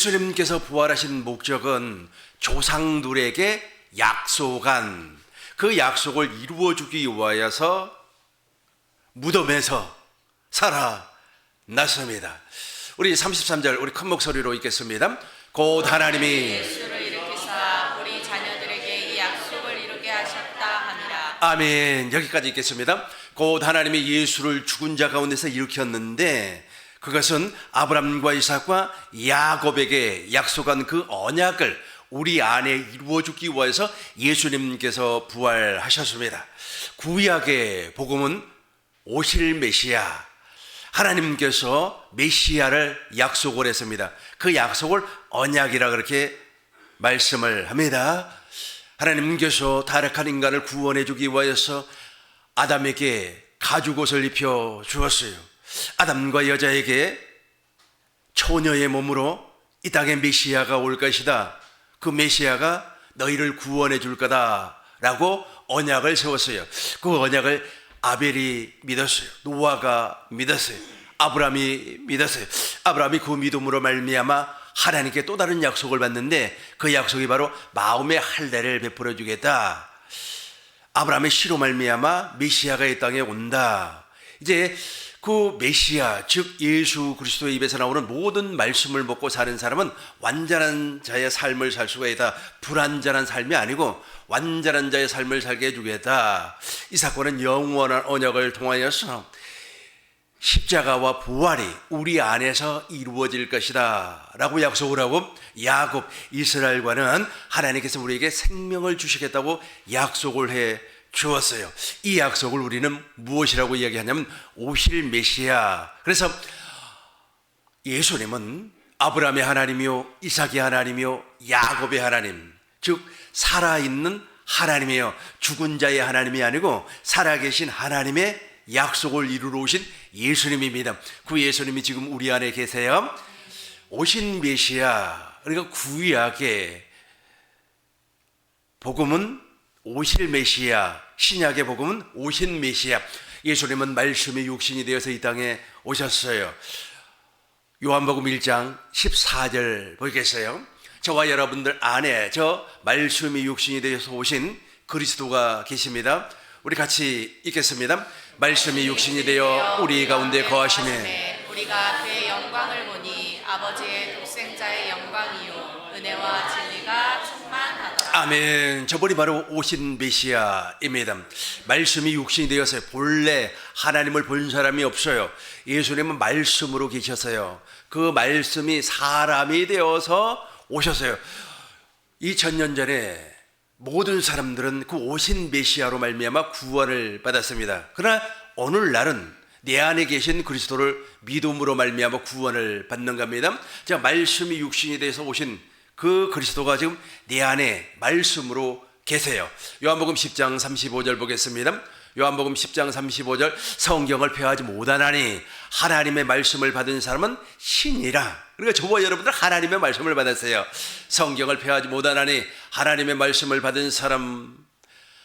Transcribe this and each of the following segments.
예수님께서 부활하신 목적은 조상들에게 약속한 그 약속을 이루어주기 위하여서 무덤에서 살아났습니다. 우리 33절 우리 큰 목소리로 읽겠습니다. 곧 하나님이 예수를 일으키사 우리 자녀들에게 이 약속을 이루게 하셨다 함이라. 아멘. 여기까지 읽겠습니다. 곧 하나님이 예수를 죽은 자 가운데서 일으켰는데 그것은 아브라함과 이삭과 야곱에게 약속한 그 언약을 우리 안에 이루어주기 위해서 예수님께서 부활하셨습니다. 구약의 복음은 오실 메시아, 하나님께서 메시아를 약속을 했습니다. 그 약속을 언약이라 그렇게 말씀을 합니다. 하나님께서 타락한 인간을 구원해 주기 위하여서 아담에게 가죽옷을 입혀 주었어요. 아담과 여자에게 처녀의 몸으로 이 땅에 메시아가 올 것이다. 그 메시아가 너희를 구원해 줄 거다라고 언약을 세웠어요. 그 언약을 아벨이 믿었어요. 노아가 믿었어요. 아브라함이 믿었어요. 아브라함이 그 믿음으로 말미암아 하나님께 또 다른 약속을 받는데 그 약속이 바로 마음의 할례를 베풀어 주겠다. 아브라함의 씨로 말미암아 메시아가 이 땅에 온다. 이제 그 메시아 즉 예수 그리스도의 입에서 나오는 모든 말씀을 먹고 사는 사람은 완전한 자의 삶을 살 수가 있다. 불완전한 삶이 아니고 완전한 자의 삶을 살게 해주겠다. 이 사건은 영원한 언약을 통하여서 십자가와 부활이 우리 안에서 이루어질 것이다 라고 약속을 하고 야곱 이스라엘과는 하나님께서 우리에게 생명을 주시겠다고 약속을 해 주었어요. 이 약속을 우리는 무엇이라고 이야기하냐면 오실 메시아. 그래서 예수님은 아브라함의 하나님이요 이삭의 하나님이요 야곱의 하나님, 즉 살아있는 하나님이에요. 죽은 자의 하나님이 아니고 살아계신 하나님의 약속을 이루러 오신 예수님입니다. 그 예수님이 지금 우리 안에 계세요. 오신 메시아, 그러니까 구약의 복음은 오실 메시아, 신약의 복음은 오신 메시아. 예수님은 말씀이 육신이 되어서 이 땅에 오셨어요. 요한복음 1장 14절 보겠어요. 저와 여러분들 안에 저 말씀이 육신이 되어서 오신 그리스도가 계십니다. 우리 같이 읽겠습니다. 말씀이 육신이 되어 우리 가운데 거하시네. 우리가 그의 영광을 보니 아버지의 독생자의 영광이요 은혜와 진리가 충만하더라. 아멘. 저분이 바로 오신 메시아입니다. 말씀이 육신이 되어서 본래 하나님을 본 사람이 없어요. 예수님은 말씀으로 계셨어요. 그 말씀이 사람이 되어서 오셨어요. 2000년 전에 모든 사람들은 그 오신 메시아로 말미암아 구원을 받았습니다. 그러나 오늘날은 내 안에 계신 그리스도를 믿음으로 말미암아 구원을 받는 겁니다. 자, 말씀이 육신이 돼서 오신 그 그리스도가 지금 내 안에 말씀으로 계세요. 요한복음 10장 35절 보겠습니다. 요한복음 10장 35절 성경을 폐하지 못하나니 하나님의 말씀을 받은 사람은 신이라. 그러니까 저와 여러분들 하나님의 말씀을 받았어요. 성경을 폐하지 못하나니 하나님의 말씀을 받은 사람,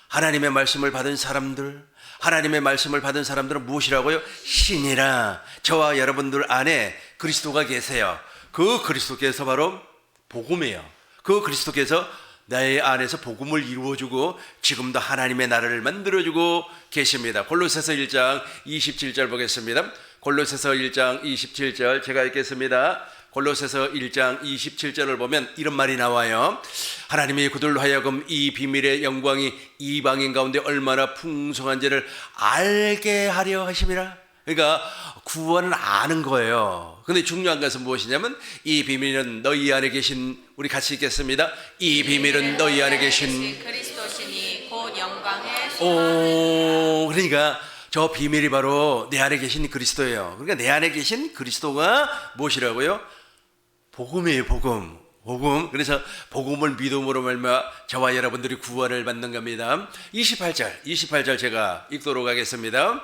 하나님의 말씀을 받은 사람들, 하나님의 말씀을 받은 사람들은 무엇이라고요? 신이라. 저와 여러분들 안에 그리스도가 계세요. 그 그리스도께서 바로 복음이에요. 그 그리스도께서 나의 안에서 복음을 이루어주고 지금도 하나님의 나라를 만들어주고 계십니다. 골로새서 1장 27절 보겠습니다. 골로새서 1장 27절 제가 읽겠습니다. 골로새서 1장 27절을 보면 이런 말이 나와요. 하나님이 그들로 하여금 이 비밀의 영광이 이방인 가운데 얼마나 풍성한지를 알게 하려 하심이라. 그러니까 구원은 아는 거예요. 근데 중요한 것은 무엇이냐면 이 비밀은 너희 안에 계신, 우리 같이 읽겠습니다. 이 비밀은 너희 안에 계신 그리스도시니 곧 영광의 그러니까 저 비밀이 바로 내 안에 계신 그리스도예요. 그러니까 내 안에 계신 그리스도가 무엇이라고요? 복음이에요. 복음. 그래서 복음을 믿음으로 말미암아 저와 여러분들이 구원을 받는 겁니다. 28절 제가 읽도록 하겠습니다.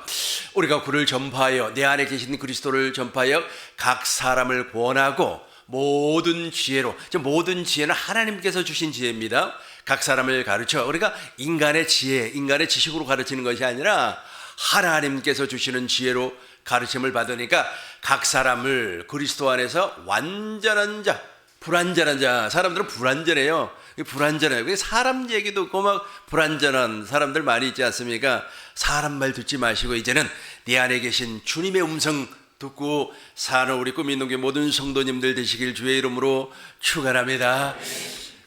우리가 그를 전파하여 내 안에 계신 그리스도를 전파하여 각 사람을 권하고 모든 지혜로, 모든 지혜는 하나님께서 주신 지혜입니다. 각 사람을 가르쳐. 그러니까 인간의 지혜, 인간의 지식으로 가르치는 것이 아니라 하나님께서 주시는 지혜로 가르침을 받으니까 각 사람을 그리스도 안에서 완전한 자, 불완전한 자. 사람들은 불완전해요. 불완전해요. 그게 사람 얘기도 없고 막 불완전한 사람들 많이 있지 않습니까? 사람 말 듣지 마시고 이제는 네 안에 계신 주님의 음성 듣고 사는 우리 꿈 있는 게 모든 성도님들 되시길 주의 이름으로 축원합니다.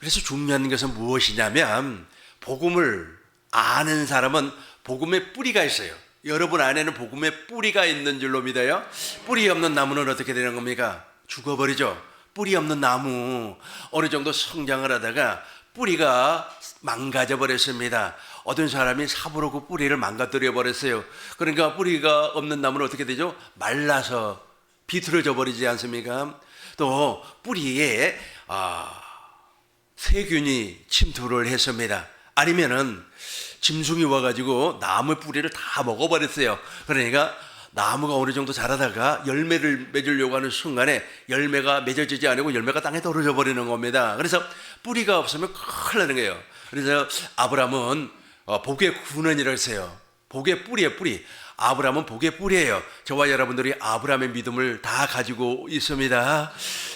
그래서 중요한 것은 무엇이냐면 복음을 아는 사람은 복음의 뿌리가 있어요. 여러분 안에는 복음의 뿌리가 있는 줄로 믿어요. 뿌리 없는 나무는 어떻게 되는 겁니까? 죽어버리죠. 뿌리 없는 나무 어느 정도 성장을 하다가 뿌리가 망가져 버렸습니다. 어떤 사람이 삽으로 그 뿌리를 망가뜨려 버렸어요. 그러니까 뿌리가 없는 나무는 어떻게 되죠? 말라서 비틀어져 버리지 않습니까? 또 뿌리에 세균이 침투를 했습니다. 아니면은 짐승이 와가지고 나무 뿌리를 다 먹어버렸어요. 그러니까 나무가 어느 정도 자라다가 열매를 맺으려고 하는 순간에 열매가 맺어지지 않고 열매가 땅에 떨어져 버리는 겁니다. 그래서 뿌리가 없으면 큰일 나는 거예요. 그래서 아브라함은 복의 근원이라고 했어요. 복의 뿌리예요, 뿌리. 아브라함은 복의 뿌리예요. 저와 여러분들이 아브라함의 믿음을 다 가지고 있습니다.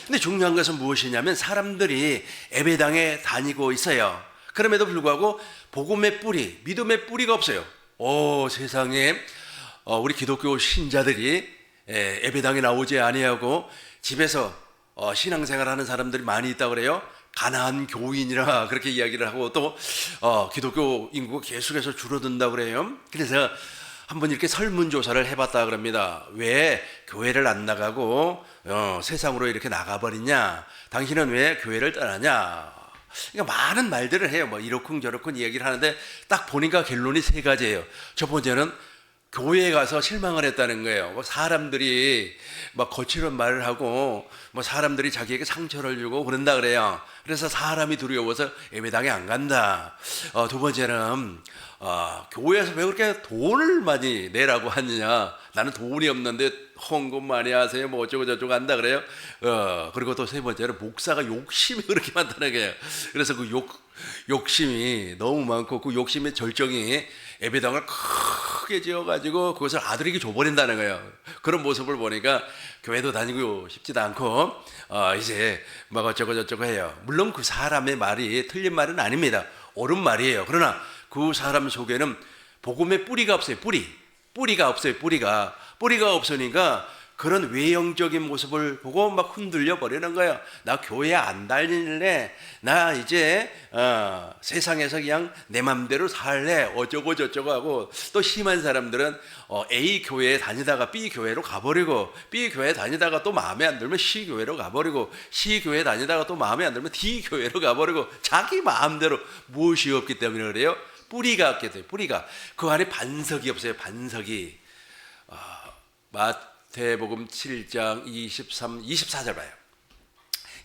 근데 중요한 것은 무엇이냐면 사람들이 예배당에 다니고 있어요. 그럼에도 불구하고 복음의 뿌리, 믿음의 뿌리가 없어요. 세상에 우리 기독교 신자들이 예배당에 나오지 아니하고 집에서 신앙생활하는 사람들이 많이 있다고 그래요. 가난한 교인이라 그렇게 이야기를 하고 또 기독교 인구가 계속해서 줄어든다고 그래요. 그래서 한번 이렇게 설문조사를 해봤다 그럽니다. 왜 교회를 안 나가고 세상으로 이렇게 나가버리냐? 당신은 왜 교회를 떠나냐? 그러니까 많은 말들을 해요. 뭐 이렇쿵 저렇쿵 이야기를 하는데 딱 보니까 결론이 세 가지예요. 첫 번째는 교회에 가서 실망을 했다는 거예요. 뭐 사람들이 막 거칠은 말을 하고 뭐 사람들이 자기에게 상처를 주고 그런다 그래요. 그래서 사람이 두려워서 예배당에 안 간다. 두 번째는 교회에서 왜 그렇게 돈을 많이 내라고 하느냐? 나는 돈이 없는데 헌금 많이 하세요. 뭐 어쩌고 저쩌고 한다 그래요. 그리고 또 세 번째는 목사가 욕심이 그렇게 많다는 거예요. 그래서 그 욕심이 너무 많고 그 욕심의 절정이 예배당을 크게 지어가지고 그것을 아들에게 줘버린다는 거예요. 그런 모습을 보니까 교회도 다니고 싶지도 않고 이제 막 어쩌고 저쩌고 해요. 물론 그 사람의 말이 틀린 말은 아닙니다. 옳은 말이에요. 그러나 그 사람 속에는 복음의 뿌리가 없어요. 뿌리가 없어요. 뿌리가 없으니까 그런 외형적인 모습을 보고 막 흔들려 버리는 거예요. 나 교회 안 다닐래. 나 이제 세상에서 그냥 내 맘대로 살래. 어쩌고 저쩌고 하고 또 심한 사람들은 A 교회에 다니다가 B 교회로 가버리고 B 교회 다니다가 또 마음에 안 들면 C 교회로 가버리고 C 교회 다니다가 또 마음에 안 들면 D 교회로 가버리고 자기 마음대로 무엇이 없기 때문에 그래요. 뿌리가 없게 돼요. 뿌리가 그 안에 반석이 없어요. 반석이 마태복음 7장 24절 봐요.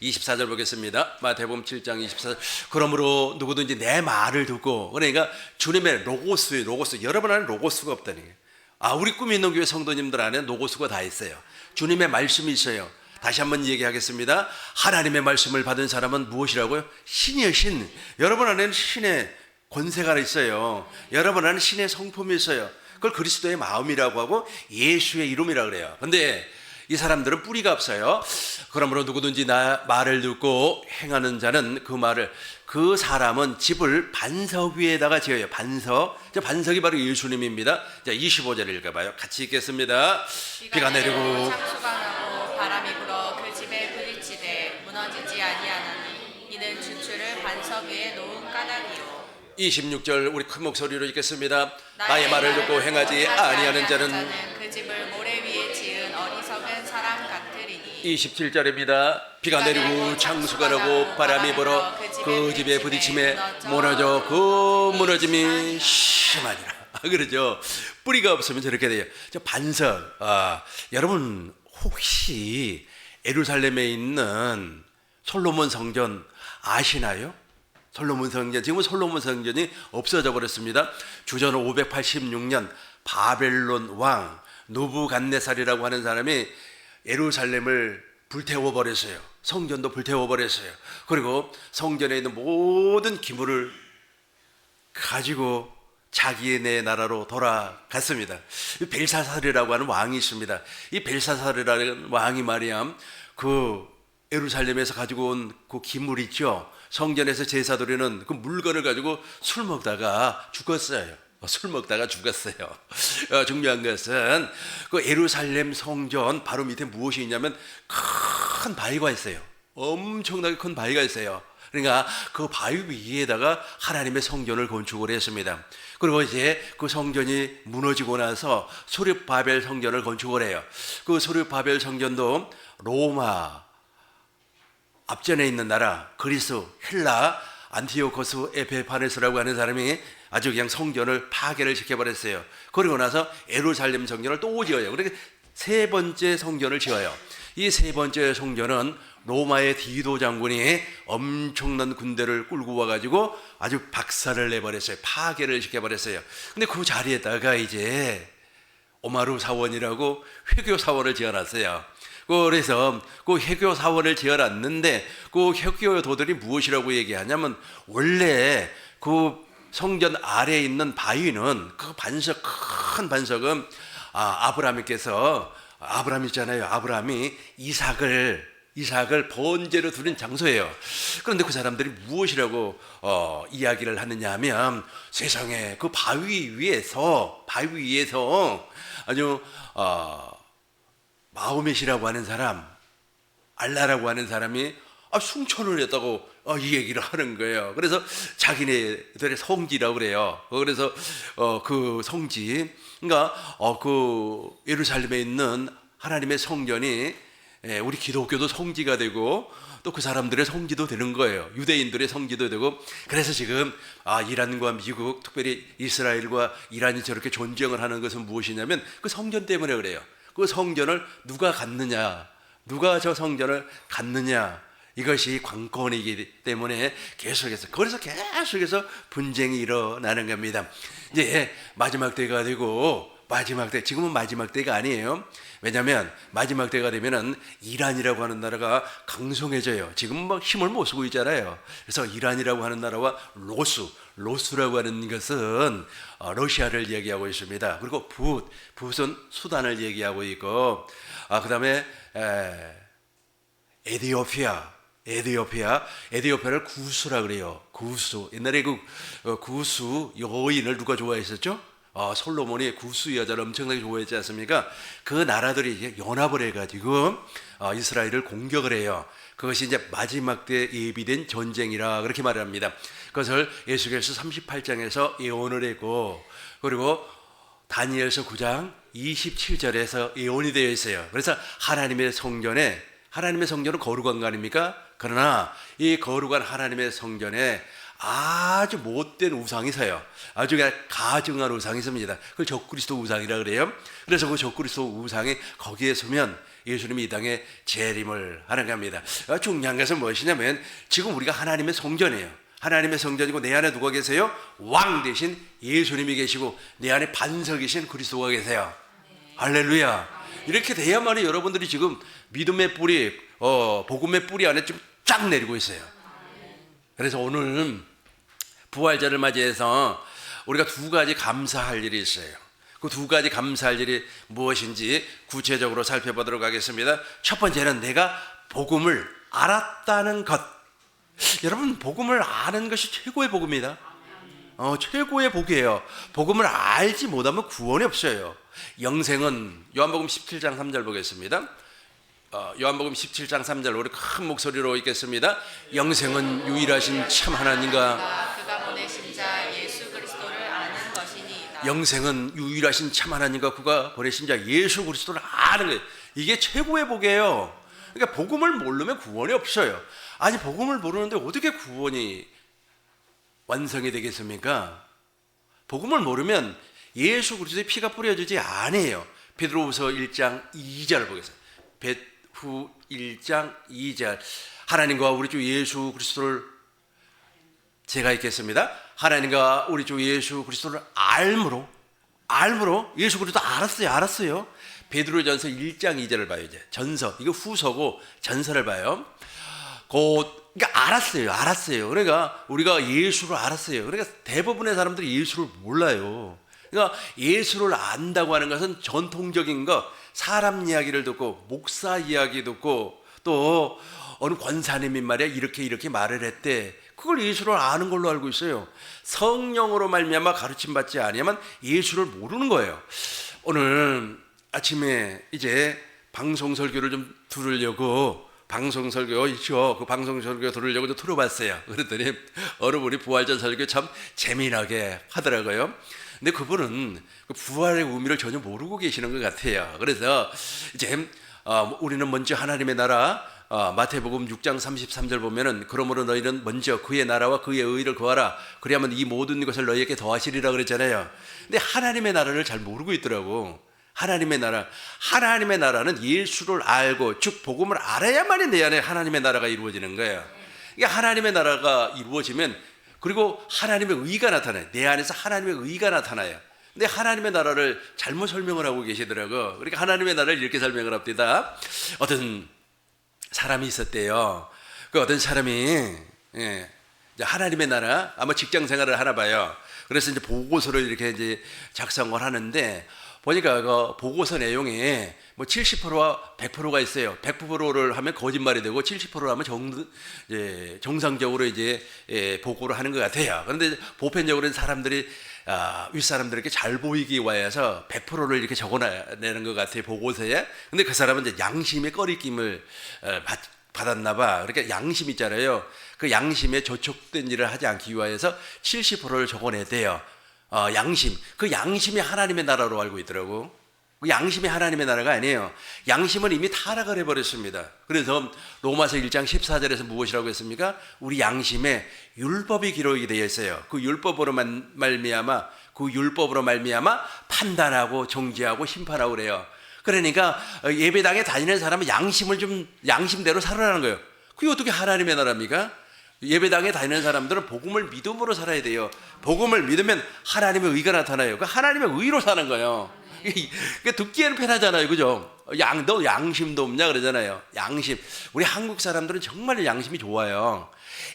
24절 보겠습니다. 마태복음 7장 24절. 그러므로 누구든지 내 말을 듣고, 그러니까 주님의 로고스 여러분 안에 로고스가 없다는 거예요. 우리 꿈이 있는 교회 성도님들 안에 로고스가 다 있어요. 주님의 말씀이 있어요. 다시 한번 얘기하겠습니다. 하나님의 말씀을 받은 사람은 무엇이라고요? 신이에요. 신. 여러분 안에는 신의 권세가 있어요. 여러분 안에 신의 성품이 있어요. 그걸 그리스도의 마음이라고 하고 예수의 이름이라고 그래요. 근데 이 사람들은 뿌리가 없어요. 그러므로 누구든지 나 말을 듣고 행하는 자는 그 사람은 집을 반석 위에다가 지어요. 반석이 바로 예수님입니다. 자, 25절 읽어봐요. 같이 읽겠습니다. 비가 내리고 창수가 나고 바람이 불어 그 집에 부딪히되 무너지지 아니하나니 이는 주추를 반석 위에 놓은 까닭이요. 26절 우리 큰 목소리로 읽겠습니다. 나의 말을 듣고 행하지 아니하는 자는 그 집을 모래 위에 지은 어리석은 사람 같으리니. 27절입니다. 비가 내리고 창수가 나고 바람이 불어 그 집에 부딪힘에 무너져 그 무너짐이 심하니라. 그러죠. 뿌리가 없으면 저렇게 돼요. 저 반석. 여러분 혹시 예루살렘에 있는 솔로몬 성전 아시나요? 솔로몬 성전, 지금은 솔로몬 성전이 없어져 버렸습니다. 주전 586년 바벨론 왕 느부갓네살이라고 하는 사람이 예루살렘을 불태워 버렸어요. 성전도 불태워 버렸어요. 그리고 성전에 있는 모든 기물을 가지고 자기네 나라로 돌아갔습니다. 벨사살이라고 하는 왕이 있습니다. 이 벨사살이라는 왕이 말이야 그 예루살렘에서 가지고 온 그 기물 있죠. 성전에서 제사 드리는 그 물건을 가지고 술 먹다가 죽었어요. 술 먹다가 죽었어요. 중요한 것은 그 예루살렘 성전 바로 밑에 무엇이 있냐면 큰 바위가 있어요. 엄청나게 큰 바위가 있어요. 그러니까 그 바위 위에다가 하나님의 성전을 건축을 했습니다. 그리고 이제 그 성전이 무너지고 나서 수르바벨 성전을 건축을 해요. 그 수르바벨 성전도 로마 앞전에 있는 나라 그리스, 헬라, 안티오코스 에페파네스라고 하는 사람이 아주 그냥 성전을 파괴를 시켜버렸어요. 그리고 나서 예루살렘 성전을 또 지어요. 그러니까 세 번째 성전을 지어요. 이 세 번째 성전은 로마의 디도 장군이 엄청난 군대를 끌고 와가지고 아주 박살을 내버렸어요. 파괴를 시켜버렸어요. 근데 그 자리에다가 이제 오마루 사원이라고 회교 사원을 지어놨어요. 그래서 그 회교 사원을 지어놨는데 그 회교도들이 무엇이라고 얘기하냐면 원래 그 성전 아래에 있는 바위는 그 반석, 큰 반석은 아브라함께서 아브라함 있잖아요. 아브라함이 이삭을 번제로 드린 장소예요. 그런데 그 사람들이 무엇이라고 이야기를 하느냐 하면 세상에 그 바위 위에서 아주 마호멧이라고 하는 사람, 알라라고 하는 사람이 숭천을 했다고 이 얘기를 하는 거예요. 그래서 자기네들의 성지라고 그래요. 그래서 그 성지, 그러니까 그 예루살렘에 있는 하나님의 성전이 우리 기독교도 성지가 되고 또 그 사람들의 성지도 되는 거예요. 유대인들의 성지도 되고. 그래서 지금 이란과 미국, 특별히 이스라엘과 이란이 저렇게 전쟁을 하는 것은 무엇이냐면 그 성전 때문에 그래요. 그 성전을 누가 갖느냐, 누가 저 성전을 갖느냐, 이것이 관건이기 때문에 계속해서 분쟁이 일어나는 겁니다. 이제 마지막 때가 되고, 지금은 마지막 때가 아니에요. 왜냐하면 마지막 때가 되면은 이란이라고 하는 나라가 강성해져요. 지금 막 힘을 못 쓰고 있잖아요. 그래서 이란이라고 하는 나라와 로스라고 하는 것은 러시아를 얘기하고 있습니다. 그리고 붓은 수단을 얘기하고 있고, 그다음에 에디오피아를 구수라 그래요. 구수. 옛날에 구수 여인을 누가 좋아했었죠? 솔로몬이 구수 여자를 엄청나게 좋아했지 않습니까? 그 나라들이 이제 연합을 해가지고 이스라엘을 공격을 해요. 그것이 이제 마지막 때 예비된 전쟁이라 그렇게 말합니다. 그것을 예수께서 38장에서 예언을 했고, 그리고 다니엘서 9장 27절에서 예언이 되어 있어요. 그래서 하나님의 성전은 거룩한 거 아닙니까? 그러나 이 거룩한 하나님의 성전에 아주 못된 우상이 서요. 아주 가증한 우상이 섭니다. 그걸 적그리스도 우상이라 그래요. 그래서 그 적그리스도 우상이 거기에 서면 예수님이 이 땅에 재림을 하는 겁니다. 중요한 것은 무엇이냐면 지금 우리가 하나님의 성전이에요. 하나님의 성전이고 내 안에 누가 계세요? 왕 대신 예수님이 계시고 내 안에 반석이신 그리스도가 계세요. 할렐루야. 이렇게 돼야만이 여러분들이 지금 믿음의 뿌리, 복음의 뿌리 안에 좀 쫙 내리고 있어요. 그래서 오늘 부활절을 맞이해서 우리가 두 가지 감사할 일이 있어요. 그 두 가지 감사할 일이 무엇인지 구체적으로 살펴보도록 하겠습니다. 첫 번째는 내가 복음을 알았다는 것. 여러분, 복음을 아는 것이 최고의 복음이다. 최고의 복이에요. 복음을 알지 못하면 구원이 없어요. 영생은 요한복음 17장 3절 보겠습니다. 요한복음 17장 3절 우리 큰 목소리로 읽겠습니다. 영생은 유일하신 참 하나님과 그가 보내신 자 예수 그리스도를 아는 것이니이다. 영생은 유일하신 참 하나님과 그가 보내신 자 예수 그리스도를 아는 거예요. 이게 최고의 복이에요. 그러니까 복음을 모르면 구원이 없어요. 아니, 복음을 모르는데 어떻게 구원이 완성이 되겠습니까? 복음을 모르면 예수 그리스도의 피가 뿌려지지 않아요. 베드로후서 1장 2절 보겠습니다. 베드로 1장 2절 하나님과 우리 주 예수 그리스도를 제가 읽겠습니다. 하나님과 우리 주 예수 그리스도를 알므로 예수 그리스도 알았어요. 베드로전서 1장 2절을 봐요. 이제 전서, 이거 후서고 전서를 봐요. 그러니까 알았어요. 그러니까 우리가 예수를 알았어요. 그러니까 대부분의 사람들이 예수를 몰라요. 그러니까 예수를 안다고 하는 것은 전통적인 것, 사람 이야기를 듣고 목사 이야기 듣고 또 어느 권사님이 말이야 이렇게 말을 했대. 그걸 예수를 아는 걸로 알고 있어요. 성령으로 말미암아 가르침 받지 아니하면 예수를 모르는 거예요. 오늘 아침에 이제 방송 설교를 좀 들으려고 방송 설교 있죠. 그 방송 설교 들으려고 좀 들어봤어요. 그랬더니 어느 분이 부활절 설교 참 재미나게 하더라고요. 근데 그분은 그 부활의 의미를 전혀 모르고 계시는 것 같아요. 그래서 이제 우리는 먼저 하나님의 나라, 마태복음 6장 33절 보면은 그러므로 너희는 먼저 그의 나라와 그의 의를 구하라. 그리하면 이 모든 것을 너희에게 더하시리라 그랬잖아요. 근데 하나님의 나라를 잘 모르고 있더라고. 하나님의 나라는 예수를 알고 즉 복음을 알아야만이 내 안에 하나님의 나라가 이루어지는 거예요. 그러니까 하나님의 나라가 이루어지면 그리고 하나님의 의가 나타나요. 내 안에서 하나님의 의가 나타나요. 근데 하나님의 나라를 잘못 설명을 하고 계시더라고. 그러니까 하나님의 나라를 이렇게 설명을 합니다. 어떤 사람이 있었대요. 그 어떤 사람이 이제 하나님의 나라 아마 직장 생활을 하나 봐요. 그래서 이제 보고서를 이렇게 이제 작성을 하는데 보니까 그 보고서 내용에 뭐 70%와 100%가 있어요. 100%를 하면 거짓말이 되고 70%를 하면 정상적으로 이제 보고를 하는 것 같아요. 그런데 보편적으로는 사람들이 윗사람들에게 잘 보이기 위해서 100%를 이렇게 적어내는 것 같아요, 보고서에. 근데 그 사람은 이제 양심의 꺼리낌을 받았나 봐. 그러니까 양심 있잖아요. 그 양심에 저촉된 일을 하지 않기 위해서 70%를 적어내대요. 양심. 그 양심이 하나님의 나라로 알고 있더라고. 그 양심이 하나님의 나라가 아니에요. 양심은 이미 타락을 해버렸습니다. 그래서 로마서 1장 14절에서 무엇이라고 했습니까? 우리 양심에 율법이 기록이 되어 있어요. 그 율법으로 말미암아 판단하고 정죄하고 심판하고 그래요. 그러니까 예배당에 다니는 사람은 양심을 좀 양심대로 살아라는 거예요. 그게 어떻게 하나님의 나라입니까? 예배당에 다니는 사람들은 복음을 믿음으로 살아야 돼요. 복음을 믿으면 하나님의 의가 나타나요. 그 하나님의 의로 사는 거예요. 듣기에는 편하잖아요, 그죠? 너 양심도 없냐 그러잖아요. 양심. 우리 한국 사람들은 정말 양심이 좋아요.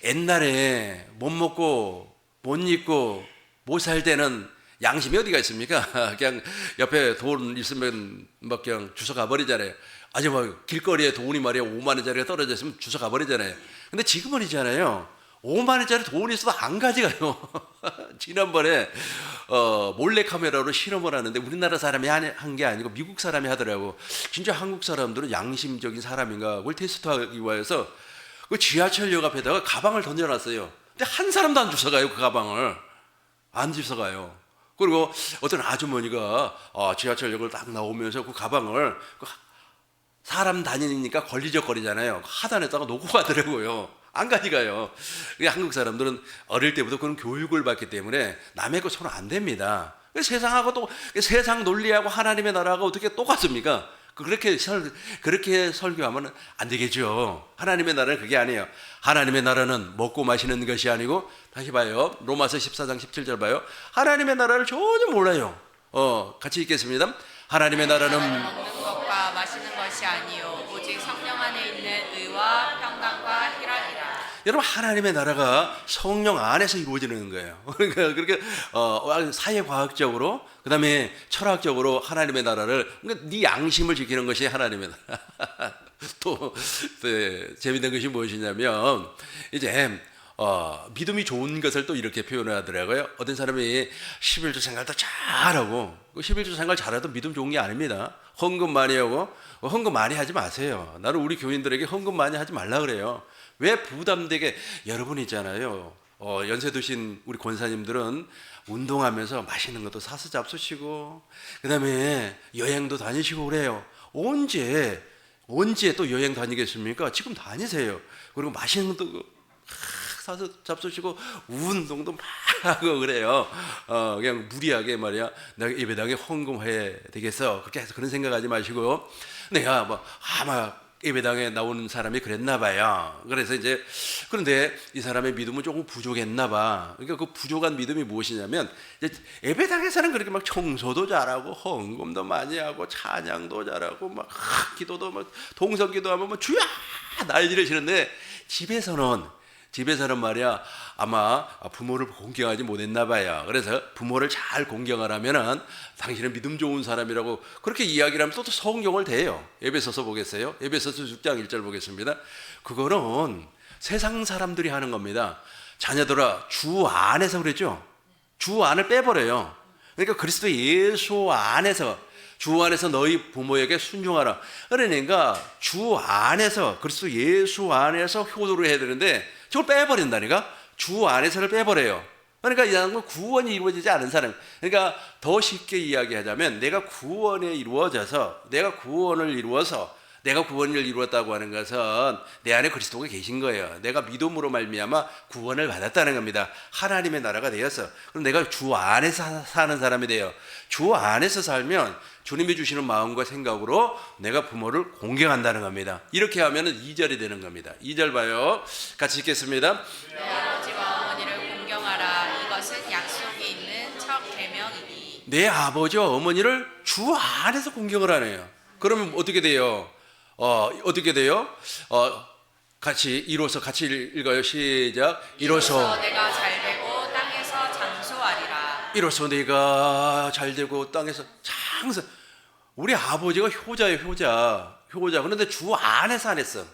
옛날에 못 먹고 못 입고 못 살 때는 양심이 어디가 있습니까? 그냥 옆에 돈 있으면 막 그냥 주워 가버리잖아요. 아주 막 길거리에 돈이 말이야 5만 원짜리가 떨어져 있으면 주워 가버리잖아요. 근데 지금은 있잖아요. 5만 원짜리 돈이 있어도 안 가져가요. 지난번에 몰래카메라로 실험을 하는데 우리나라 사람이 한 게 아니고 미국 사람이 하더라고. 진짜 한국 사람들은 양심적인 사람인가 그걸 테스트하기 위해서 그 지하철역 앞에다가 가방을 던져놨어요. 근데 한 사람도 안 주워가요. 그 가방을 안 주워가요. 그리고 어떤 아주머니가 지하철역을 딱 나오면서 그 가방을 사람 다니니까 걸리적거리잖아요. 하단에다가 놓고 가더라고요. 안 가져가요. 한국 사람들은 어릴 때부터 그런 교육을 받기 때문에 남의 거 손 안 댑니다. 세상하고 또 세상 논리하고 하나님의 나라하고 어떻게 똑같습니까? 그렇게 설교하면 안 되겠죠. 하나님의 나라는 그게 아니에요. 하나님의 나라는 먹고 마시는 것이 아니고 다시 봐요. 로마서 14장 17절 봐요. 하나님의 나라를 전혀 몰라요. 같이 읽겠습니다. 하나님의 나라는 먹는 것과 마시는 것이 아니요 오직 성령 안에 있는 의와 평강과 희락이라. 여러분 하나님의 나라가 성령 안에서 이루어지는 거예요. 그러니까 그렇게 사회과학적으로 그다음에 철학적으로 하나님의 나라를 그러니까 네 양심을 지키는 것이 하나님의 나라. 또 재미있는 것이 무엇이냐면 이제 믿음이 좋은 것을 또 이렇게 표현하더라고요. 어떤 사람이 11조 생활도 잘하고 11조 생활 잘해도 믿음 좋은 게 아닙니다. 헌금 많이 하고 헌금 많이 하지 마세요. 나는 우리 교인들에게 헌금 많이 하지 말라 그래요. 왜 부담되게 여러분 있잖아요. 연세 드신 우리 권사님들은 운동하면서 맛있는 것도 사서 잡수시고 그다음에 여행도 다니시고 그래요. 언제 또 여행 다니겠습니까? 지금 다니세요. 그리고 맛있는 것도 사서 잡수시고 운동도 막 하고 그래요. 그냥 무리하게 말이야. 내가 예배당에 헌금해야 되겠어. 그렇게 해서 그런 생각하지 마시고 내가 뭐 아마 예배당에 나오는 사람이 그랬나 봐요. 그래서 이제 그런데 이 사람의 믿음은 조금 부족했나 봐. 그러니까 그 부족한 믿음이 무엇이냐면 이제 예배당에서는 그렇게 막 청소도 잘하고 헌금도 많이 하고 찬양도 잘하고 막 기도도 막 동성기도하면 뭐 주야 난리를 치는데 집에서는 집에서는 말이야 아마 부모를 공경하지 못했나 봐요. 그래서 부모를 잘 공경하라면은 당신은 믿음 좋은 사람이라고 그렇게 이야기를 하면 또 성경을 대요. 에베소서 보겠어요? 에베소서 6장 1절 보겠습니다. 그거는 세상 사람들이 하는 겁니다. 자녀들아 주 안에서 그랬죠. 주 안을 빼버려요. 그러니까 그리스도 예수 안에서, 주 안에서 너희 부모에게 순종하라. 그러니까 주 안에서, 그리스도 예수 안에서 효도를 해야 되는데 저걸 빼버린다니까. 주 안에서를 빼버려요. 그러니까 이 사람은 구원이 이루어지지 않은 사람. 그러니까 더 쉽게 이야기하자면 내가 구원에 이루어져서, 내가 구원을 이루어서, 내가 구원을 이루었다고 하는 것은 내 안에 그리스도가 계신 거예요. 내가 믿음으로 말미암아 구원을 받았다는 겁니다. 하나님의 나라가 되어서. 그럼 내가 주 안에서 사는 사람이 돼요. 주 안에서 살면 주님이 주시는 마음과 생각으로 내가 부모를 공경한다는 겁니다. 이렇게 하면 2절이 되는 겁니다. 2절 봐요. 같이 읽겠습니다. 내 아버지와 어머니를 공경하라. 이것은 약속이 있는 첫 계명이니. 내 아버지와 어머니를 주 안에서 공경을 하네요. 그러면 어떻게 돼요? 어떻게 돼요? 같이 이로써 같이 읽어요. 시작. 이로써 내가 잘 되고 땅에서 장수하리라. 이로써 내가 잘 되고 땅에서 장수. 우리 아버지가 효자예요. 효자. 그런데 주 안에서 안 했어.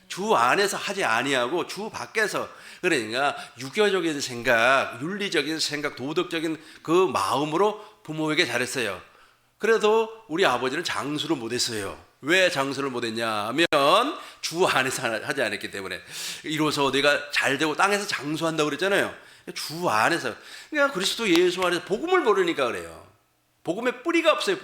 주 안에서 하지 아니하고 주 밖에서. 그러니까 유교적인 생각, 윤리적인 생각, 도덕적인 그 마음으로 부모에게 잘했어요. 그래도 우리 아버지는 장수를 못했어요. 왜 장수를 못했냐 하면 주 안에서 하지 않았기 때문에. 이로써 내가 잘 되고 땅에서 장수한다고 그랬잖아요. 주 안에서. 그러니까 그리스도 예수 안에서 복음을 모르니까 그래요. 복음의 뿌리가 없어요.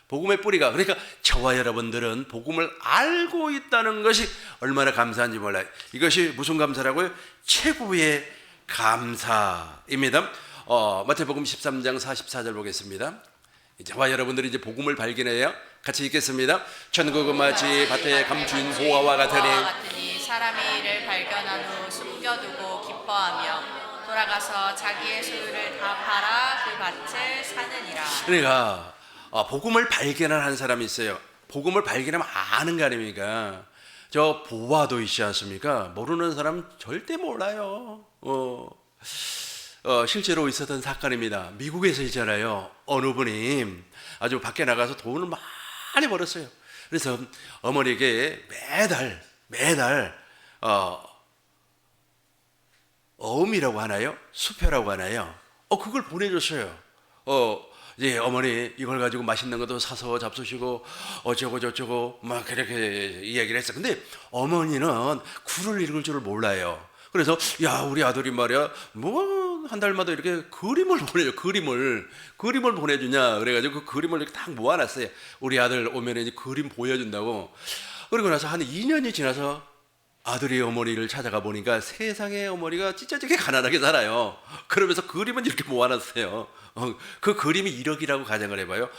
복음의 뿌리가. 그러니까 저와 여러분들은 복음을 알고 있다는 것이 얼마나 감사한지 몰라요. 이것이 무슨 감사라고요? 최고의 감사입니다. 마태복음 13장 44절 보겠습니다. 저와 여러분들이 이제 복음을 발견해요. 같이 읽겠습니다. 천국은 마치 밭에 감춘 보화와 같으니 사람이 이를 발견한 후 숨겨두고 기뻐하며 돌아가서 자기의 소유를 다 팔아 그 밭을 사느니라. 그러니까 복음을 발견한 한 사람이 있어요. 복음을 발견하면 아는 거 아닙니까? 저 보화도 있지 않습니까? 모르는 사람 절대 몰라요. 실제로 있었던 사건입니다. 미국에서 있잖아요. 어느 분이 아주 밖에 나가서 돈을 많이 벌었어요. 그래서 어머니에게 매달 어음이라고 하나요? 수표라고 하나요? 그걸 보내줬어요. 이제 어머니 이걸 가지고 맛있는 것도 사서 잡수시고 어쩌고 저쩌고 막 그렇게 이야기를 했어요. 근데 어머니는 글을 읽을 줄을 몰라요. 그래서 야 우리 아들이 말이야 뭐 한 달마다 이렇게 그림을 보내줘. 그림을 보내주냐 그래가지고 그 그림을 이렇게 딱 모아놨어요. 우리 아들 오면 이제 그림 보여준다고. 그러고 나서 한 2년이 지나서 아들이 어머니를 찾아가 보니까 세상에 어머니가 찢어지게 가난하게 살아요. 그러면서 그림은 이렇게 모아놨어요. 그 그림이 1억이라고 가정을 해봐요.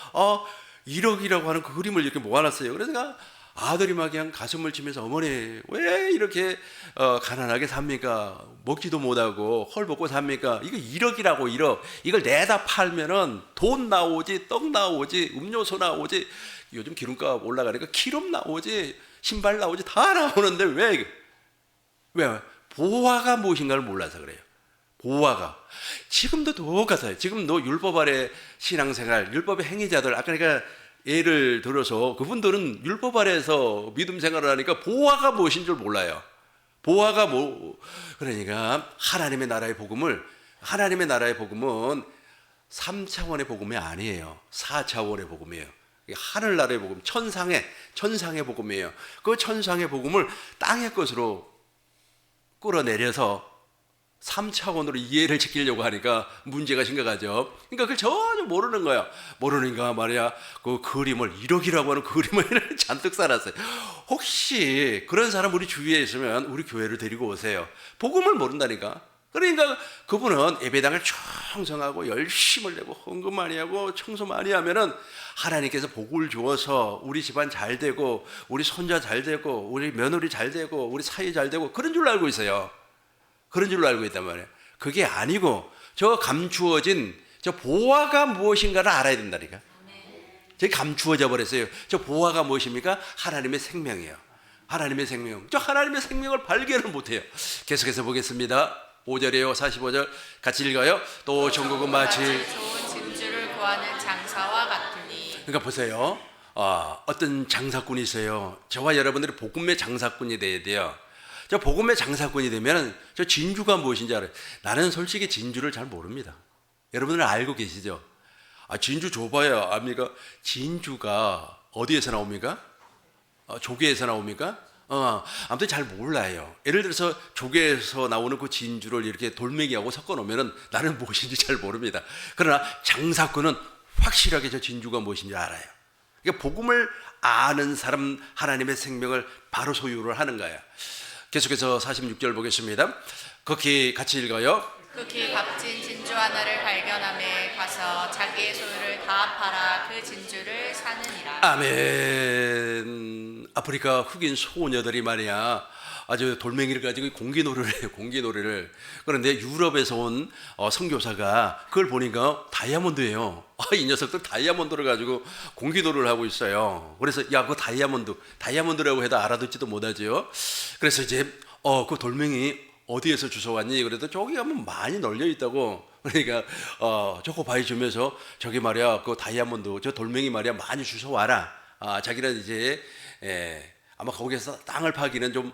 1억이라고 하는 그 그림을 이렇게 모아놨어요. 그래서 내가 아들이 막 그냥 가슴을 치면서 어머니 왜 이렇게 가난하게 삽니까? 먹지도 못하고 헐벗고 삽니까? 이거 1억이라고 1억. 이걸 내다 팔면은 돈 나오지, 떡 나오지, 음료수 나오지. 요즘 기름값 올라가니까 기름 나오지, 신발 나오지 다 나오는데 왜? 보화가 무엇인가를 몰라서 그래요. 보화가. 지금도 똑같아요. 지금도 율법 아래 신앙생활, 율법의 행위자들 아까 그러니까 예를 들어서 그분들은 율법 아래에서 믿음 생활을 하니까 보화가 무엇인 줄 몰라요. 보화가 그러니까 하나님의 나라의 복음은 3차원의 복음이 아니에요. 4차원의 복음이에요. 하늘나라의 복음, 천상의 복음이에요. 그 천상의 복음을 땅의 것으로 끌어내려서 3차원으로 이해를 지키려고 하니까 문제가 심각하죠. 그러니까 그걸 전혀 모르는 거야. 모르니까 말이야 그 그림을 1억이라고 하는 그림을 잔뜩 쌓았어요. 혹시 그런 사람 우리 주위에 있으면 우리 교회를 데리고 오세요. 복음을 모른다니까. 그러니까 그분은 예배당을 충성하고 열심을 내고 헌금 많이 하고 청소 많이 하면은 하나님께서 복을 주어서 우리 집안 잘 되고 우리 손자 잘 되고 우리 며느리 잘 되고 우리 사위 잘 되고 그런 줄로 알고 있어요. 그런 줄로 알고 있단 말이에요. 그게 아니고 저 감추어진 저 보화가 무엇인가를 알아야 된다니까. 저기 감추어져 버렸어요. 저 보화가 무엇입니까? 하나님의 생명이에요. 하나님의 생명. 저 하나님의 생명을 발견을 못해요. 계속해서 보겠습니다. 5절이에요. 45절 같이 읽어요. 또 전국은 마치 좋은 진주를 구하는 장사와 같으니. 그러니까 보세요. 어떤 장사꾼이 있어요. 저와 여러분들이 복음의 장사꾼이 돼야 돼요. 저 복음의 장사꾼이 되면 저 진주가 무엇인지 알아요. 나는 솔직히 진주를 잘 모릅니다. 여러분들 알고 계시죠? 진주 줘봐야 압니까? 진주가 어디에서 나옵니까? 조개에서 나옵니까? 아무튼 잘 몰라요. 예를 들어서 조개에서 나오는 그 진주를 이렇게 돌멩이하고 섞어 놓으면 나는 무엇인지 잘 모릅니다. 그러나 장사꾼은 확실하게 저 진주가 무엇인지 알아요. 그러니까 복음을 아는 사람 하나님의 생명을 바로 소유를 하는 거예요. 계속해서 46절 보겠습니다. 거기 같이 읽어요. 극히 값진 진주 하나를 발견함에 가서 자기의 소유를 다 팔아 그 진주를 사느니라. 아멘. 아프리카 흑인 소녀들이 말이야 아주 돌멩이를 가지고 공기놀이를 해요. 공기놀이를. 그런데 유럽에서 온 선교사가 그걸 보니까 다이아몬드예요. 이 녀석들 다이아몬드를 가지고 공기놀이를 하고 있어요. 그래서 야, 그 다이아몬드라고 해도 알아듣지도 못하죠. 그래서 이제 그 돌멩이 어디에서 주워왔니? 그래도 저기 가면 많이 널려 있다고. 그러니까 초코파이 주면서 저기 말이야 그 다이아몬드 저 돌멩이 말이야 많이 주워와라. 자기는 이제 아마 거기서 땅을 파기는 좀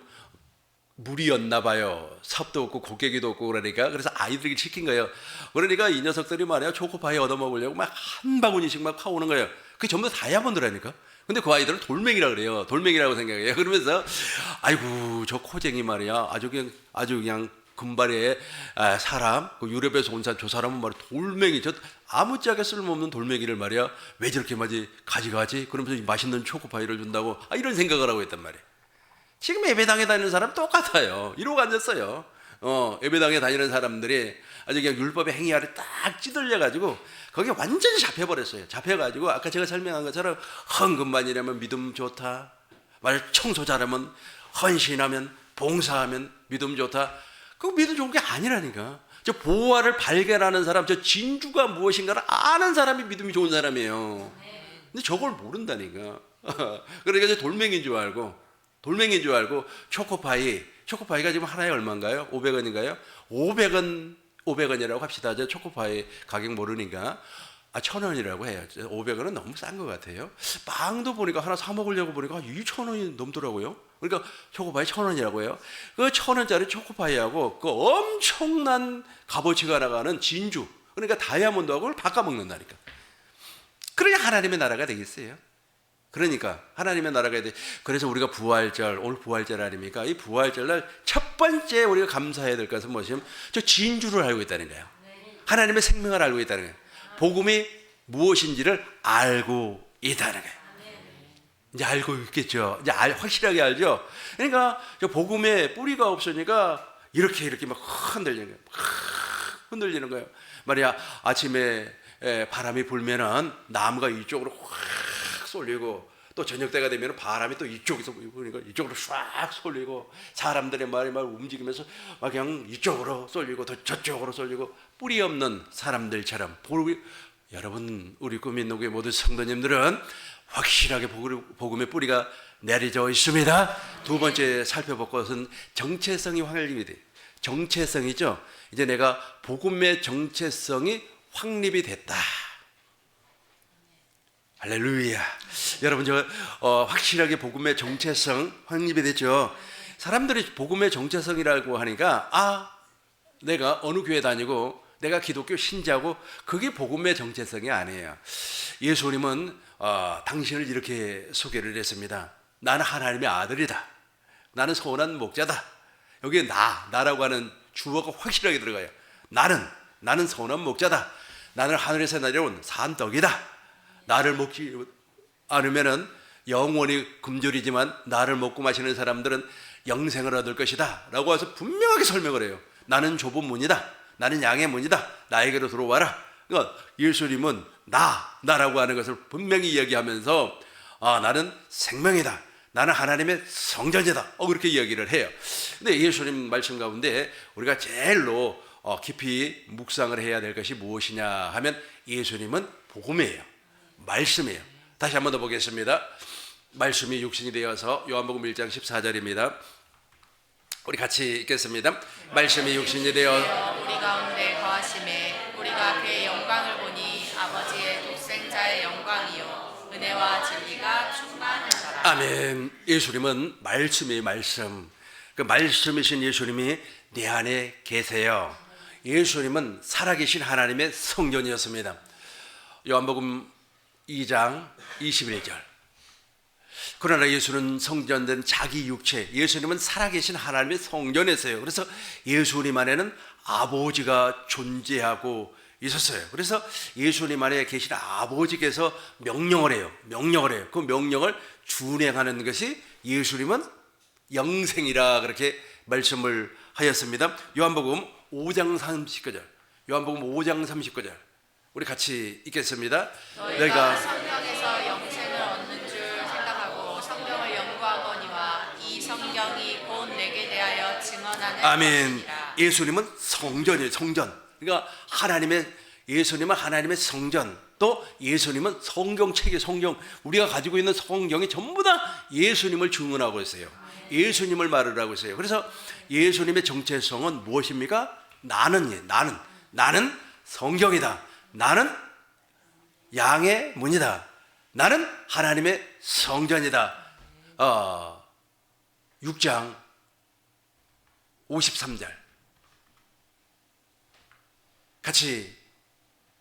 무리였나 봐요. 삽도 없고 곡괭이도 없고 그러니까. 그래서 아이들에게 시킨 거예요. 그러니까 이 녀석들이 말이야 초코파이 얻어먹으려고 막 한 바구니씩 막 파오는 거예요. 그게 전부 다 다이아몬드라니까. 근데 그 아이들은 돌멩이라 그래요. 돌멩이라고 생각해요. 그러면서 아이고 저 코쟁이 말이야 아주 그냥 금발의 사람, 그 유럽에서 온 사람, 저 사람은 말이야 돌멩이, 저 아무짝에 쓸모없는 돌멩이를 말이야 왜 저렇게 가져가지? 그러면서 맛있는 초코파이를 준다고 이런 생각을 하고 있단 말이에요. 지금 예배당에 다니는 사람 똑같아요. 이러고 앉았어요. 예배당에 다니는 사람들이 아주 그냥 율법의 행위하를 딱 찌들려가지고 거기에 완전히 잡혀버렸어요. 잡혀가지고 아까 제가 설명한 것처럼 헌금반이라면 믿음 좋다. 만약 청소 잘하면 헌신하면 봉사하면 믿음 좋다. 그거 믿음 좋은 게 아니라니까. 저 보화를 발견하는 사람, 저 진주가 무엇인가를 아는 사람이 믿음이 좋은 사람이에요. 근데 저걸 모른다니까. 그러니까 저 돌멩이인 줄 알고 초코파이가 지금 하나에 얼마인가요? 500원인가요? 500원이라고 합시다. 저 초코파이 가격 모르니까 1,000원이라고 해요. 500원은 너무 싼 것 같아요. 빵도 보니까 하나 사 먹으려고 보니까 2,000원이 넘더라고요. 그러니까 초코파이 1,000원이라고 해요. 그 1,000원짜리 초코파이하고 그 엄청난 값어치가 나가는 진주, 그러니까 다이아몬드하고 그걸 바꿔먹는다니까. 그러냐 하나님의 나라가 되겠어요. 그러니까 하나님의 나라가 돼. 그래서 우리가 부활절, 오늘 부활절 아닙니까? 이 부활절날 첫 번째 우리가 감사해야 될 것은 무엇이냐면 저 진주를 알고 있다는 거예요. 하나님의 생명을 알고 있다는 거예요. 복음이 무엇인지를 알고 있다는 거예요. 이제 알고 있겠죠. 이제 확실하게 알죠. 그러니까 저 복음에 뿌리가 없으니까 이렇게 막 흔들리는 거예요. 흔들리는 거예요. 말이야 아침에 바람이 불면은 나무가 이쪽으로 확 쏠리고 또 저녁 때가 되면 바람이 또 이쪽에서 보니까 이쪽으로 쫙 쏠리고 사람들의 말이 막 움직이면서 막 그냥 이쪽으로 쏠리고 또 저쪽으로 쏠리고 뿌리 없는 사람들처럼 여러분 우리 꿈 있는 교회 모든 성도님들은 확실하게 복음의 뿌리가 내려져 있습니다. 두 번째 살펴볼 것은 정체성이 확립이 돼. 정체성이죠. 이제 내가 복음의 정체성이 확립이 됐다. 할렐루야. 여러분 확실하게 복음의 정체성 확립이 됐죠. 사람들이 복음의 정체성이라고 하니까 내가 어느 교회 다니고 내가 기독교 신자고 그게 복음의 정체성이 아니에요. 예수님은 당신을 이렇게 소개를 했습니다. 나는 하나님의 아들이다. 나는 선한 목자다. 여기에 나라고 하는 주어가 확실하게 들어가요. 나는 선한 목자다. 나는 하늘에서 내려온 산 떡이다. 나를 먹지 않으면은 영원히 금절이지만 나를 먹고 마시는 사람들은 영생을 얻을 것이다 라고 해서 분명하게 설명을 해요. 나는 좁은 문이다. 나는 양의 문이다. 나에게로 들어와라. 그러니까 예수님은 나라고 하는 것을 분명히 이야기하면서 나는 생명이다. 나는 하나님의 성전이다. 그렇게 이야기를 해요. 근데 예수님 말씀 가운데 우리가 제일로 깊이 묵상을 해야 될 것이 무엇이냐 하면 예수님은 복음이에요. 말씀이에요. 다시 한 번 더 보겠습니다. 말씀이 육신이 되어서 요한복음 1장 14절입니다. 우리 같이 읽겠습니다. 말씀이 육신이 되어 우리 가운데 거하심에 우리가 그의 영광을 보니 아버지의 독생자의 영광이요 은혜와 진리가 충만하더라. 아멘. 예수님은 말씀이에요. 말씀. 그 말씀이신 예수님이 내 안에 계세요. 예수님은 살아계신 하나님의 성전이었습니다. 요한복음 2장 21절. 그러나 예수는 성전된 자기 육체, 예수님은 살아계신 하나님의 성전에서요. 그래서 예수님 안에는 아버지가 존재하고 있었어요. 그래서 예수님 안에 계신 아버지께서 명령을 해요. 그 명령을 준행하는 것이 예수님은 영생이라 그렇게 말씀을 하였습니다. 요한복음 5장 30절. 요한복음 5장 30절. 우리 같이 읽겠습니다. 너희가 성경에서 영생을 얻는 줄 생각하고 성경을 연구하거니와 이 성경이 곧 내게 대하여 증언하는 아멘. 것이라. 예수님은 성전이에요. 성전. 그러니까 예수님은 하나님의 성전. 또 예수님은 성경책의 성경. 우리가 가지고 있는 성경이 전부 다 예수님을 증언하고 있어요. 예수님을 말을 하고 있어요. 그래서 예수님의 정체성은 무엇입니까? 나는 성경이다. 나는 양의 문이다. 나는 하나님의 성전이다. 6장 53절 같이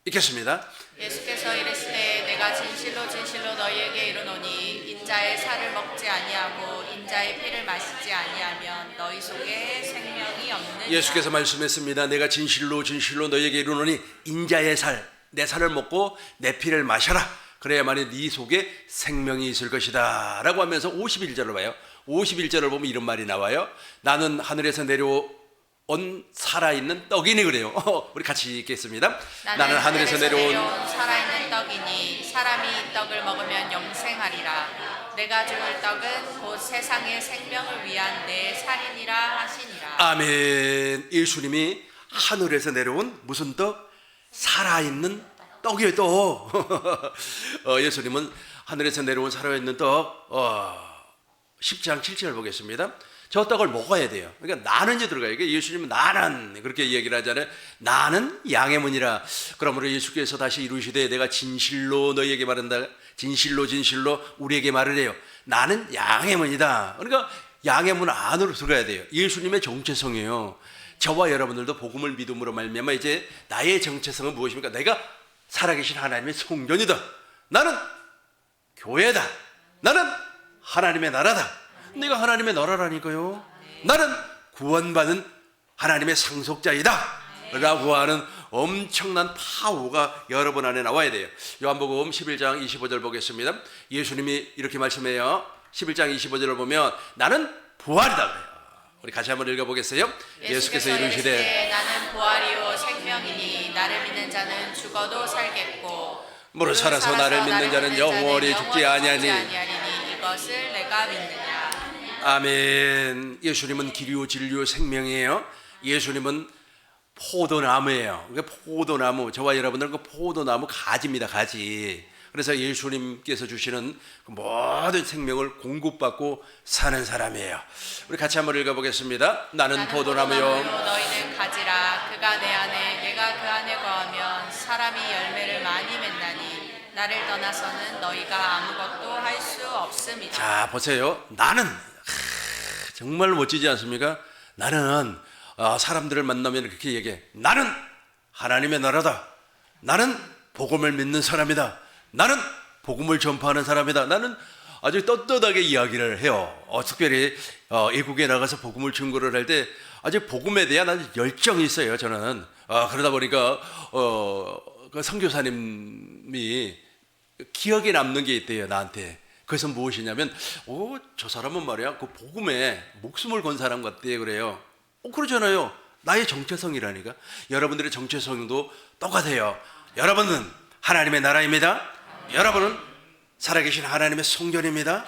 읽겠습니다. 예수께서 이르시되 내가 진실로 진실로 너희에게 이르노니 인자의 살을 먹지 아니하고 인자의 피를 마시지 아니하면 너희 속에 생명이 없느니라. 예수께서 말씀했습니다. 내가 진실로 진실로 너희에게 이르노니 인자의 살, 내 살을 먹고 내 피를 마셔라. 그래야만이 네 속에 생명이 있을 것이다 라고 하면서 51절을 봐요. 51절을 보면 이런 말이 나와요. 나는 하늘에서 내려온 살아있는 떡이니 그래요. 우리 같이 읽겠습니다. 나는 하늘에서 내려온 살아있는 떡이니 사람이 이 떡을 먹으면 영생하리라. 내가 주는 떡은 곧 세상의 생명을 위한 내 살이니라 하시니라. 아멘. 예수님이 하늘에서 내려온 무슨 떡? 살아있는 떡이에요. 떡. 예수님은 하늘에서 내려온 살아있는 떡. 10장 7절 보겠습니다. 저 떡을 먹어야 돼요. 그러니까 나는이 들어가요. 예수님은 나는 그렇게 얘기를 하잖아요. 나는 양의 문이라. 그러므로 예수께서 다시 이루시되 내가 진실로 너희에게 말한다. 진실로 우리에게 말을 해요. 나는 양의 문이다. 그러니까 양의 문 안으로 들어가야 돼요. 예수님의 정체성이에요. 저와 여러분들도 복음을 믿음으로 말미암아 이제 나의 정체성은 무엇입니까? 내가 살아계신 하나님의 성전이다. 나는 교회다. 나는 하나님의 나라다. 내가 하나님의 나라라니까요. 나는 구원받은 하나님의 상속자이다 라고 하는 엄청난 파워가 여러분 안에 나와야 돼요. 요한복음 11장 25절 보겠습니다. 예수님이 이렇게 말씀해요. 11장 25절을 보면 나는 부활이다 그래요. 우리 같이 한번 읽어보겠어요. 예수께서 이르시되 나는 부활이요 생명이니 나를 믿는 자는 죽어도 살겠고 무릇 살아서 나를 믿는 자는 영원히 죽지 아니하니 이것을 내가 믿느냐. 아멘. 예수님은 길이요 진리요 생명이에요. 예수님은 포도나무예요. 포도나무, 저와 여러분들은 그 포도나무 가지입니다. 가지. 그래서 예수님께서 주시는 그 모든 생명을 공급받고 사는 사람이에요. 우리 같이 한번 읽어보겠습니다. 나는 포도나무요 너희는 가지라. 그가 내 안에 내가 그 안에 거하면 사람이 열매를 많이 맺나니 나를 떠나서는 너희가 아무것도 할 수 없음이다. 자 보세요. 나는 정말 멋지지 않습니까? 나는 사람들을 만나면 그렇게 얘기해. 나는 하나님의 나라다. 나는 복음을 믿는 사람이다. 나는 복음을 전파하는 사람이다. 나는 아주 떳떳하게 이야기를 해요. 특별히 외국에 나가서 복음을 증거를 할 때 아주 복음에 대한 아주 열정이 있어요. 저는 그러다 보니까 그 선교사님이 기억에 남는 게 있대요. 나한테. 그것은 무엇이냐면 저 사람은 말이야 그 복음에 목숨을 건 사람 같대 그래요. 그러잖아요. 나의 정체성이라니까. 여러분들의 정체성도 똑같아요. 여러분은 하나님의 나라입니다. 여러분은 살아계신 하나님의 성전입니다.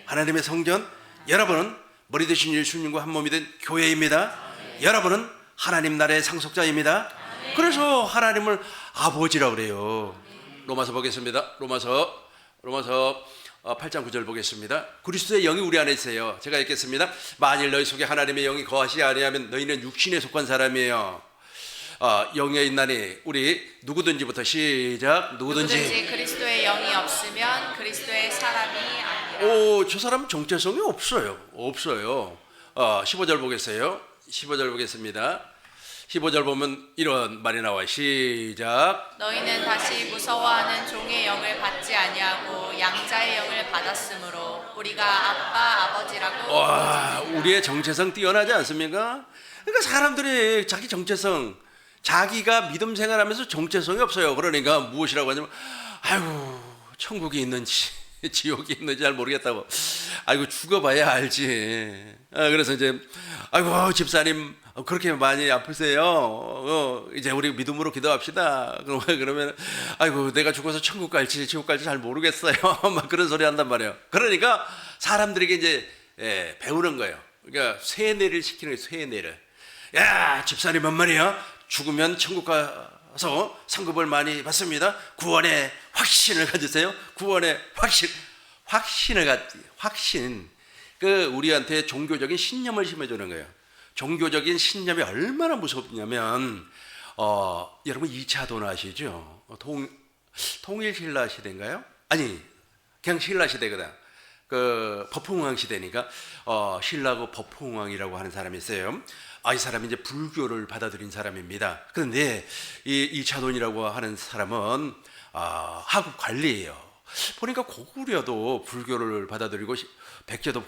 하나님의 성전. 여러분은 머리 대신 예수님과 한 몸이 된 교회입니다. 여러분은 하나님 나라의 상속자입니다. 그래서 하나님을 아버지라고 그래요. 로마서 보겠습니다. 로마서 8장 9절 보겠습니다. 그리스도의 영이 우리 안에 있어요. 제가 읽겠습니다. 만일 너희 속에 하나님의 영이 거하시지 아니하면 너희는 육신에 속한 사람이에요. 영에 있나니 우리 누구든지부터 시작. 누구든지 그리스도의 영이 없으면 그리스도의 사람이 아니라. 저 사람은 정체성이 없어요. 15절 보겠어요. 15절 보겠습니다. 15절 보면 이런 말이 나와요. 시작. 너희는 다시 무서워하는 종의 영을 받지 아니하고 양자의 영을 받았으므로 우리가 아빠 아버지라고. 와, 우리의 정체성 뛰어나지 않습니까? 그러니까 사람들이 자기 정체성, 자기가 믿음 생활하면서 정체성이 없어요. 그러니까 무엇이라고 하냐면 아이고 천국이 있는지 지옥이 있는지 잘 모르겠다고. 아이고 죽어봐야 알지. 그래서 이제 아이고 집사님 그렇게 많이 아프세요. 이제 우리 믿음으로 기도합시다. 그러면 아이고 내가 죽어서 천국 갈지 지옥 갈지 잘 모르겠어요. 막 그런 소리 한단 말이에요. 그러니까 사람들에게 이제 배우는 거예요. 그러니까 세뇌를 시키는 거예요. 세뇌를. 야 집사님은 말이야 죽으면 천국 가서 상급을 많이 받습니다. 구원의 확신을 가지세요. 구원의 확신을 확신. 그 우리한테 종교적인 신념을 심어주는 거예요. 종교적인 신념이 얼마나 무섭냐면 여러분 2차 도나 아시죠? 통일 신라 시대인가요? 아니 그냥 신라 시대거든. 그 법흥왕 시대니까 신라고 법흥왕이라고 하는 사람이 있어요. 이 사람이 이제 불교를 받아들인 사람입니다. 그런데 이 2차 돈이라고 하는 사람은 하급 관리예요. 보니까 고구려도 불교를 받아들이고 백제도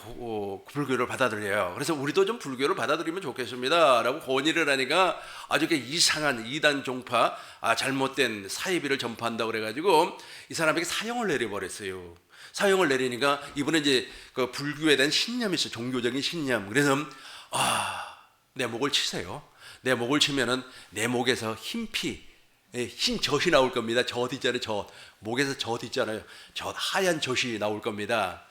불교를 받아들여요. 그래서 우리도 좀 불교를 받아들이면 좋겠습니다 라고 건의를 하니까 아주 이상한 이단 종파 잘못된 사이비를 전파한다고 그래가지고 이 사람에게 사형을 내려버렸어요. 사형을 내리니까 이분은 이제 그 불교에 대한 신념이 있어요. 종교적인 신념. 그래서 내 목을 치세요. 내 목을 치면은 내 목에서 흰 젖이 나올 겁니다. 젖 있잖아요. 젖. 목에서 젖 있잖아요. 젖 하얀 젖이 나올 겁니다.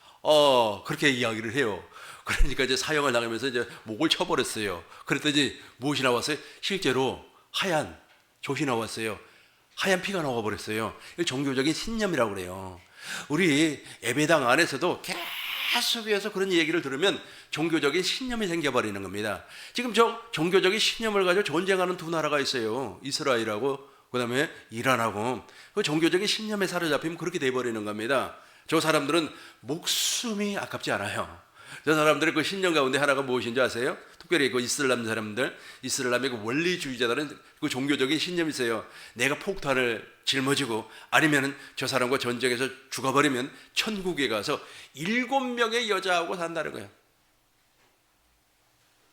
그렇게 이야기를 해요. 그러니까 이제 사형을 나가면서 이제 목을 쳐버렸어요. 그랬더니 무엇이 나왔어요? 실제로 하얀 젖이 나왔어요. 하얀 피가 나와버렸어요. 이거 종교적인 신념이라고 그래요. 우리 예배당 안에서도 계속해서 그런 얘기를 들으면 종교적인 신념이 생겨버리는 겁니다. 지금 저 종교적인 신념을 가지고 전쟁하는 두 나라가 있어요. 이스라엘하고 그 다음에 이란하고. 그 종교적인 신념에 사로잡히면 그렇게 돼버리는 겁니다. 저 사람들은 목숨이 아깝지 않아요. 저 사람들의 그 신념 가운데 하나가 무엇인지 아세요? 특별히 그 이슬람 사람들, 이슬람의 그 원리주의자들은 그 종교적인 신념이 있어요. 내가 폭탄을 짊어지고 아니면은 저 사람과 전쟁에서 죽어버리면 천국에 가서 7명의 여자하고 산다는 거예요.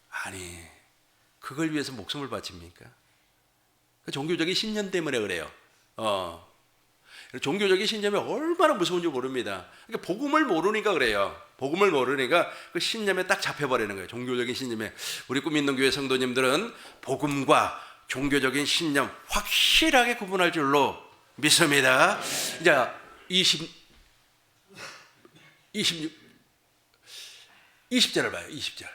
아니, 그걸 위해서 목숨을 바칩니까? 그 종교적인 신념 때문에 그래요. 종교적인 신념이 얼마나 무서운지 모릅니다. 그러니까 복음을 모르니까 그래요. 복음을 모르니까 그 신념에 딱 잡혀버리는 거예요. 종교적인 신념에. 우리 꿈 있는 교회 성도님들은 복음과 종교적인 신념 확실하게 구분할 줄로 믿습니다. 이제 20절을 봐요. 20절.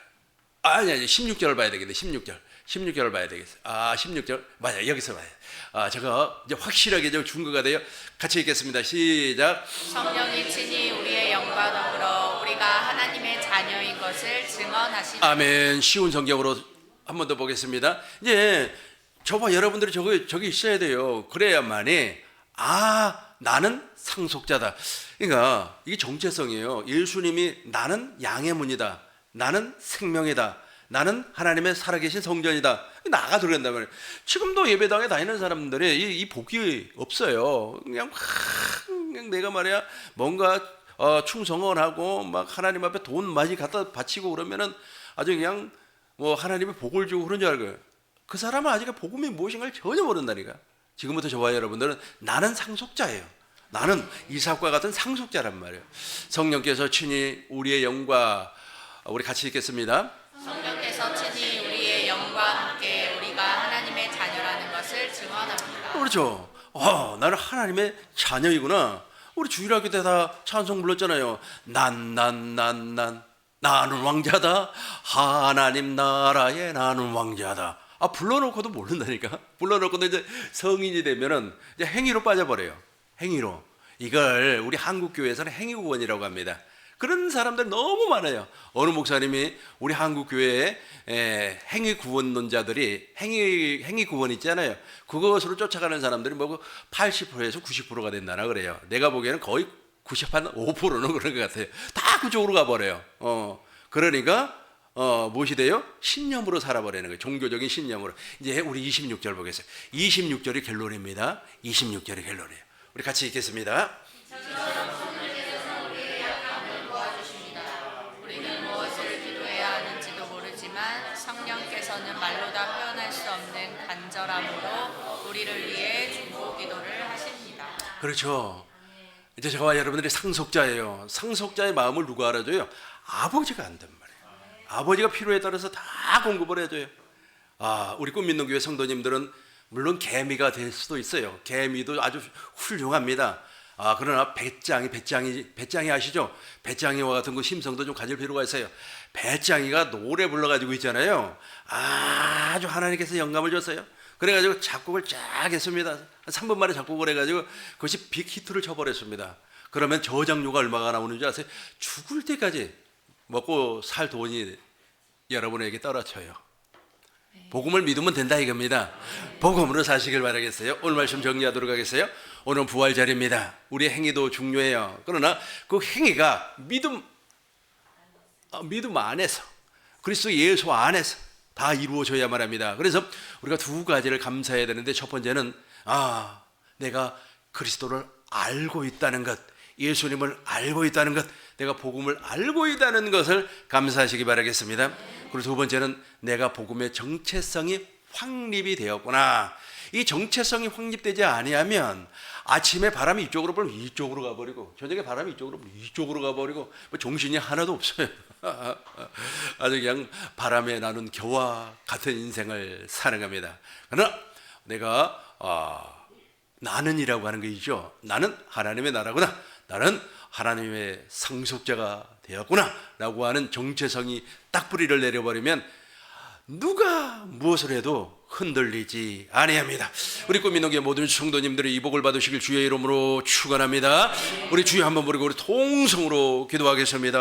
아니 16절을 봐야 되겠네. 16절을 봐야 되겠어요. 16절 맞아요. 여기서 봐요. 제가 이제 확실하게 준거가 돼요. 같이 읽겠습니다. 시작. 성령이 친히 우리의 영과 더불어 우리가 하나님의 자녀인 것을 증언하시니. 아멘. 쉬운 성경으로 한 번 더 보겠습니다. 이제 저봐 여러분들이 저기 있어야 돼요. 그래야만이 나는 상속자다. 그러니까 이게 정체성이에요. 예수님이 나는 양의 문이다. 나는 생명이다. 나는 하나님의 살아계신 성전이다. 나가 들어간단 말이에요. 지금도 예배당에 다니는 사람들이 이 복이 없어요. 그냥 내가 말이야 뭔가 충성을 하고 막 하나님 앞에 돈 많이 갖다 바치고 그러면은 아주 그냥 뭐 하나님의 복을 주고 그런 줄 알고요. 그 사람은 아직 복음이 무엇인가를 전혀 모른다니까. 지금부터 저와 여러분들은 나는 상속자예요. 나는 이삭과 같은 상속자란 말이에요. 성령께서 친히 우리의 영과 우리 같이 읽겠습니다. 성령께서 친히 우리의 영과 함께 우리가 하나님의 자녀라는 것을 증언합니다. 그렇죠. 나는 하나님의 자녀이구나. 우리 주일학교 때 다 찬송 불렀잖아요. 나는 왕자다. 하나님 나라에 나는 왕자다. 불러놓고도 모른다니까. 불러놓고도 이제 성인이 되면은 이제 행위로 빠져버려요. 행위로. 이걸 우리 한국교회에서는 행위구원이라고 합니다. 그런 사람들 너무 많아요. 어느 목사님이 우리 한국교회에 행위구원론자들이 행위구원 있잖아요. 그것으로 쫓아가는 사람들이 뭐 80%에서 90%가 된다나 그래요. 내가 보기에는 거의 95%는 그런 것 같아요. 다 그쪽으로 가버려요. 그러니까 무엇이 돼요? 신념으로 살아버리는 거예요. 종교적인 신념으로. 이제 우리 26절 보겠어요. 26절이 결론입니다. 26절이 결론이에요. 우리 같이 읽겠습니다. 우리는 무엇을 기도해야 하는지도 모르지만 성령께서는 말로 다 표현할 수 없는 간절함으로 우리를 위해 중보 기도를 하십니다. 그렇죠. 이제 저와 여러분들이 상속자예요. 상속자의 마음을 누가 알아줘요? 아버지가 안단 말이에요. 아버지가 필요에 따라서 다 공급을 해줘요. 우리 꿈있는 교회 성도님들은 물론 개미가 될 수도 있어요. 개미도 아주 훌륭합니다. 그러나 배짱이 아시죠? 배짱이와 같은 그 심성도 좀 가질 필요가 있어요. 배짱이가 노래 불러가지고 있잖아요. 아주 하나님께서 영감을 줬어요. 그래가지고 작곡을 쫙 했습니다. 3분 만에 작곡을 해가지고 그것이 빅히트를 쳐버렸습니다. 그러면 저작료가 얼마가 나오는 줄 아세요? 죽을 때까지 먹고 살 돈이 여러분에게 떨어져요. 복음을 믿으면 된다 이겁니다. 복음으로 사시길 바라겠어요. 오늘 말씀 정리하도록 하겠어요. 오늘 부활절입니다. 우리의 행위도 중요해요. 그러나 그 행위가 믿음 안에서, 그리스도 예수 안에서 다 이루어져야만 합니다. 그래서 우리가 두 가지를 감사해야 되는데, 첫 번째는 내가 그리스도를 알고 있다는 것, 예수님을 알고 있다는 것, 내가 복음을 알고 있다는 것을 감사하시기 바라겠습니다. 그리고 두 번째는 내가 복음의 정체성이 확립이 되었구나. 이 정체성이 확립되지 아니하면 아침에 바람이 이쪽으로 불면 이쪽으로 가버리고, 저녁에 바람이 이쪽으로 불면 이쪽으로 가버리고, 뭐 정신이 하나도 없어요. 아주 그냥 바람에 나는 겨와 같은 인생을 사는 겁니다. 그러나 내가 나는이라고 하는 것이죠. 나는 하나님의 나라구나, 나는 하나님의 상속자가 되었구나 라고 하는 정체성이 딱 뿌리를 내려버리면 누가 무엇을 해도 흔들리지 아니합니다. 우리 꿈이노교회 모든 성도님들이 이 복을 받으시길 주의 이름으로 축원합니다. 우리 주여 한번 부르고 우리 통성으로 기도하겠습니다.